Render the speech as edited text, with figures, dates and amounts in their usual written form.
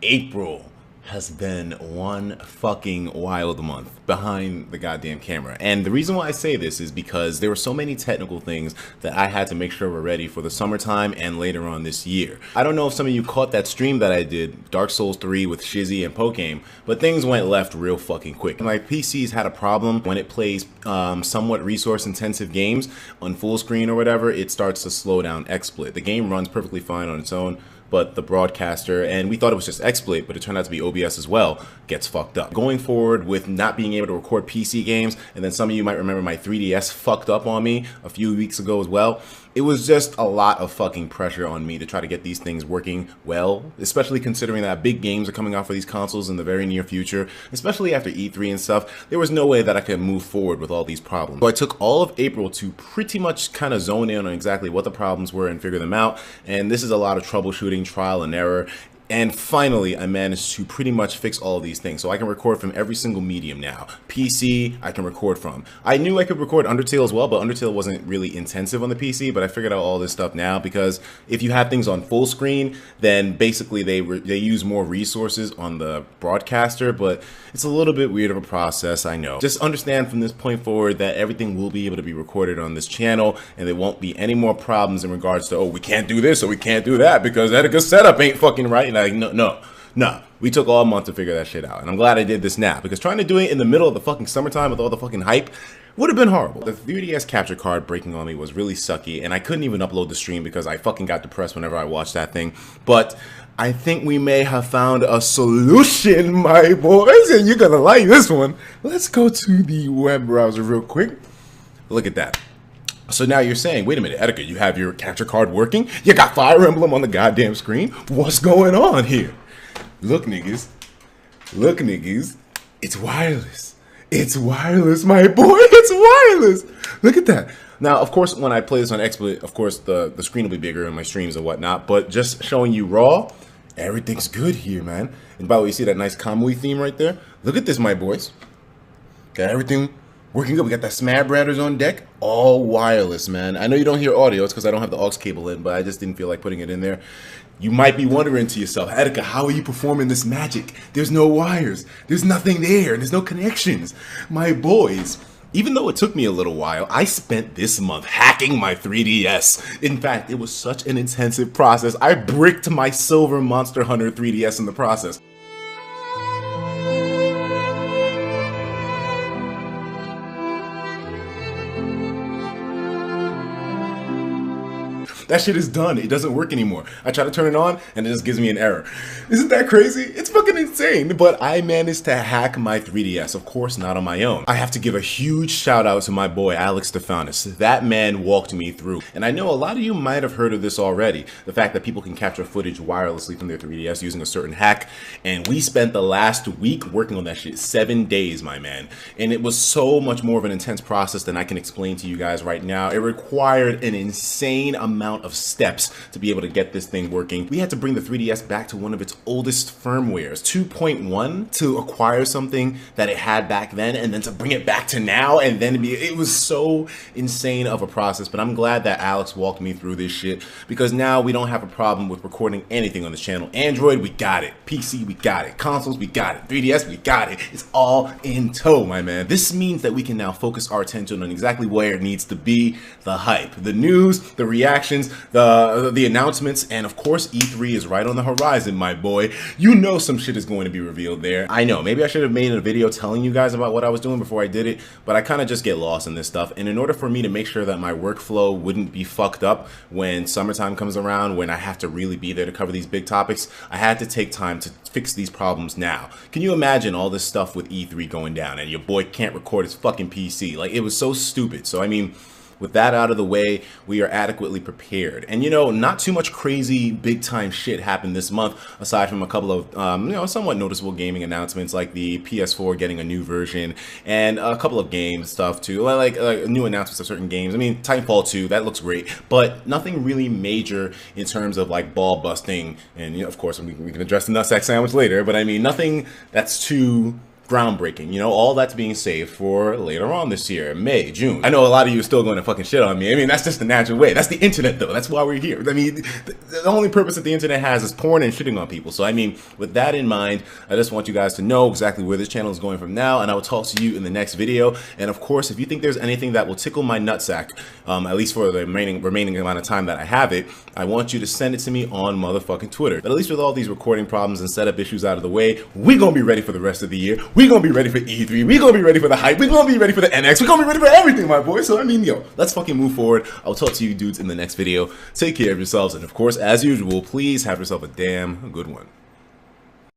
April has been one fucking wild month behind the goddamn camera. And the reason why I say this is because there were so many technical things that I had to make sure were ready for the summertime and later on this year. I don't know if some of you caught that stream that I did, Dark Souls 3 with Shizzy and Pokgame, but things went left real fucking quick. My PC's had a problem when it plays somewhat resource intensive games on full screen or whatever, it starts to slow down XSplit. The game runs perfectly fine on its own, but the broadcaster, and we thought it was just XSplit, but it turned out to be OBS as well, gets fucked up. Going forward with not being able to record PC games, and then some of you might remember my 3DS fucked up on me a few weeks ago as well. It was just a lot of fucking pressure on me to try to get these things working well, especially considering that big games are coming out for these consoles in the very near future, especially after E3 and stuff. There was no way that I could move forward with all these problems. So I took all of April to pretty much kind of zone in on exactly what the problems were and figure them out. And this is a lot of troubleshooting, trial and error. And finally, I managed to pretty much fix all of these things. So I can record from every single medium now. PC, I can record from. I knew I could record Undertale as well, but Undertale wasn't really intensive on the PC, but I figured out all this stuff now because if you have things on full screen, then basically they use more resources on the broadcaster, but it's a little bit weird of a process, I know. Just understand from this point forward that everything will be able to be recorded on this channel, and there won't be any more problems in regards to, oh, we can't do this or we can't do that because Etika's setup ain't fucking right. Like, no. We took all month to figure that shit out. And I'm glad I did this now, because trying to do it in the middle of the fucking summertime with all the fucking hype would have been horrible. The 3DS capture card breaking on me was really sucky, and I couldn't even upload the stream because I fucking got depressed whenever I watched that thing. But I think we may have found a solution, my boys, and you're gonna like this one. Let's go to the web browser real quick. Look at that. So now you're saying, wait a minute, Etika, you have your capture card working? You got Fire Emblem on the goddamn screen? What's going on here? Look, niggas. Look, niggas. It's wireless. It's wireless, my boy. It's wireless. Look at that. Now, of course, when I play this on XSplit, of course, the screen will be bigger in my streams and whatnot. But just showing you raw, everything's good here, man. And by the way, you see that nice Kamui theme right there? Look at this, my boys. Got everything working good. We got that Smab Ratters on deck, all wireless, man. I know you don't hear audio, it's because I don't have the aux cable in, but I just didn't feel like putting it in there. You might be wondering to yourself, Etika, how are you performing this magic? There's no wires, there's nothing there, there's no connections. My boys, even though it took me a little while, I spent this month hacking my 3DS. In fact, it was such an intensive process. I bricked my Silver Monster Hunter 3DS in the process. That shit is done. It doesn't work anymore. I try to turn it on and it just gives me an error. Isn't that crazy? It's fucking insane. But I managed to hack my 3DS. Of course, not on my own. I have to give a huge shout out to my boy, Alex Stefanis. That man walked me through. And I know a lot of you might have heard of this already. The fact that people can capture footage wirelessly from their 3DS using a certain hack. And we spent the last week working on that shit. 7 days, my man. And it was so much more of an intense process than I can explain to you guys right now. It required an insane amount of steps to be able to get this thing working. We had to bring the 3DS back to one of its oldest firmwares, 2.1, to acquire something that it had back then, and then to bring it back to now, and then it was so insane of a process. But I'm glad that Alex walked me through this shit, because now we don't have a problem with recording anything on this channel. Android, we got it. PC, we got it. Consoles, we got it. 3DS, we got it. It's all in tow, my man. This means that we can now focus our attention on exactly where it needs to be: the hype, the news, the reactions, the announcements, and of course E3 is right on the horizon, my boy. You know some shit is going to be revealed there. I know, maybe I should have made a video telling you guys about what I was doing before I did it, but I kind of just get lost in this stuff. And in order for me to make sure that my workflow wouldn't be fucked up when summertime comes around, when I have to really be there to cover these big topics, I had to take time to fix these problems now. Can you imagine all this stuff with E3 going down and your boy can't record his fucking PC? Like, it was so stupid. So I mean, with that out of the way, we are adequately prepared. And you know, not too much crazy big time shit happened this month, aside from a couple of somewhat noticeable gaming announcements, like the PS4 getting a new version, and a couple of game stuff too, like new announcements of certain games. I mean, Titanfall 2, that looks great, but nothing really major in terms of like ball busting. And you know, of course, we can address the nutsack sandwich later, but I mean, nothing that's too groundbreaking, you know, all that's being saved for later on this year, May, June. I know a lot of you are still going to fucking shit on me. I mean, that's just the natural way. That's the internet, though. That's why we're here. I mean, the only purpose that the internet has is porn and shitting on people. So, I mean, with that in mind, I just want you guys to know exactly where this channel is going from now, and I will talk to you in the next video. And of course, if you think there's anything that will tickle my nutsack, at least for the remaining amount of time that I have it, I want you to send it to me on motherfucking Twitter. But at least with all these recording problems and setup issues out of the way, we gonna be ready for the rest of the year. We gonna be ready for E3. We gonna be ready for the hype. We gonna be ready for the NX. We gonna be ready for everything, my boy. So I mean, yo, let's fucking move forward. I'll talk to you dudes in the next video. Take care of yourselves, and of course, as usual, please have yourself a damn good one.